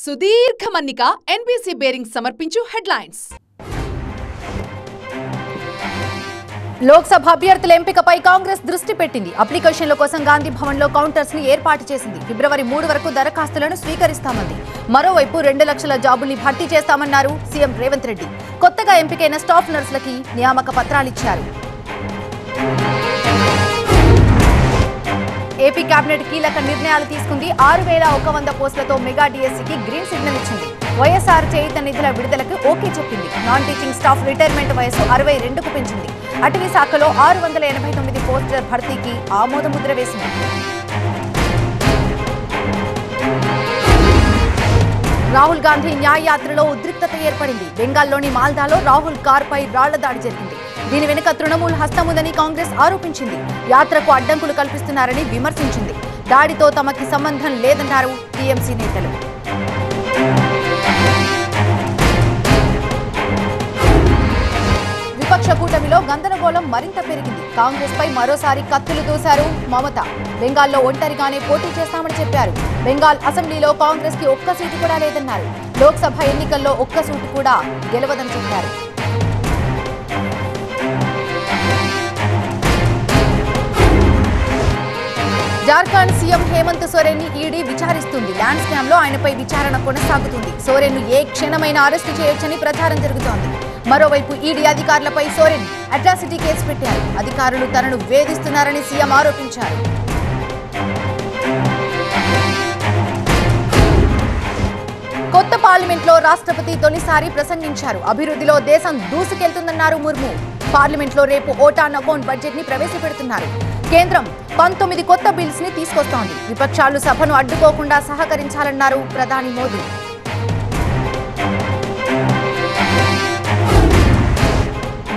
సుదీర్ఘ మన్నిక NBC bearing సమర్పించు హెడ్లైన్స్. లోక్సభ అభ్యర్థుల ఎంపికపై కాంగ్రెస్ దృష్టి పెట్టింది. అప్లికేషన్ల కోసం గాంధీ భవన్లో కౌంటర్స్ ని ఏర్పాటు చేసింది. ఫిబ్రవరి 3 వరకు దరఖాస్తులను స్వీకరిస్తామంది. మరోవైపు 2 లక్షల జాబుల్ని భర్తీ చేస్తామన్నారు సీఎం రేవంత్ రెడ్డి. కొత్తగా ఎంపికైన స్టాఫ్ నర్సులకి నియామక పత్రాలిచ్చారు. ఏపీ కేబినెట్ కీలక నిర్ణయాలు తీసుకుంది. 6100 పోస్టులతో మెగా డిఎస్సీకి గ్రీన్ సిగ్నల్ ఇచ్చింది. వైఎస్ఆర్ చేయుత నిధుల విడుదలకు ఓకే చెప్పింది. నాన్ టీచింగ్ స్టాఫ్ రిటైర్మెంట్ వయసు 62కు పెంచింది. అటవీ శాఖలో 689 పోస్టుల భర్తీకి ఆమోద ముద్ర వేసింది. రాహుల్ గాంధీ న్యాయయాత్రలో ఉద్రిక్తత ఏర్పడింది. బెంగాల్లోని మాల్దాలో రాహుల్ కారుపై రాళ్ల దాడి జరిగింది. దీని వెనుక తృణమూల్ హస్తం ఉందని కాంగ్రెస్ ఆరోపించింది. యాత్రకు అడ్డంకులు కల్పిస్తున్నారని విమర్శించింది. దాడితో తమకి సంబంధం లేదన్నారు టీఎంసీ నేతలు. విపక్ష కూటమిలో గందరగోళం మరింత పెరిగింది. కాంగ్రెస్ పై మరోసారి కత్తులు దూశారు మమత. బెంగాల్లో ఒంటరిగానే పోటీ చేస్తామని చెప్పారు. బెంగాల్ అసెంబ్లీలో కాంగ్రెస్ కి ఒక్క సీటు కూడా లేదన్నారు. లోక్సభ ఎన్నికల్లో ఒక్క సీటు కూడా గెలవదని చెప్పారు. జార్ఖండ్ సీఎం హేమంత్ సోరెన్ ని ఈడీ విచారిస్తుంది. ల్యాండ్ స్కామ్ లో ఆయనపై విచారణ కొనసాగుతుంది. సోరెన్ ను ఏ క్షణమైనా అరెస్టు చేయొచ్చని ప్రచారం జరుగుతోంది. మరోవైపు ఈడీ అధికారులపై సోరెన్ అట్రాసిటీ కేసు పెట్టారు. అధికారులు తనను వేధిస్తున్నారని సీఎం ఆరోపించారు. కొత్త పార్లమెంట్ లో రాష్ట్రపతి తొలిసారి ప్రసంగించారు. అభివృద్ధిలో దేశం దూసుకెళ్తుందన్నారు ముర్ము. పార్లమెంట్ లో రేపు ఓటాన్ అకౌంట్ బడ్జెట్ ని ప్రవేశపెడుతున్నారు. కేంద్రం 19 కొత్త బిల్స్ ని తీసుకొస్తోంది. విపక్షాలు సభను అడ్డుకోకుండా సహకరించాలన్నారు ప్రధాని మోదీ.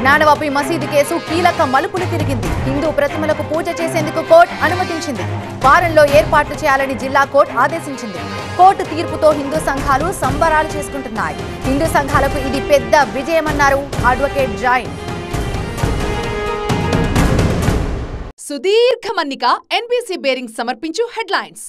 జ్ఞానవాపి మసీదు కేసు కీలక మలుపులు తిరిగింది. హిందూ ప్రతిమలకు పూజ చేసేందుకు కోర్టు అనుమతించింది. వారంలో ఏర్పాట్లు చేయాలని జిల్లా కోర్టు ఆదేశించింది. కోర్టు తీర్పుతో హిందూ సంఘాలు సంబరాలు చేసుకుంటున్నాయి. హిందూ సంఘాలకు ఇది పెద్ద విజయమన్నారు అడ్వకేట్ జాయిన్. సుదీర్ఘ మన్నిక ఎన్బీసీ బేరింగ్ సమర్పించు హెడ్లైన్స్.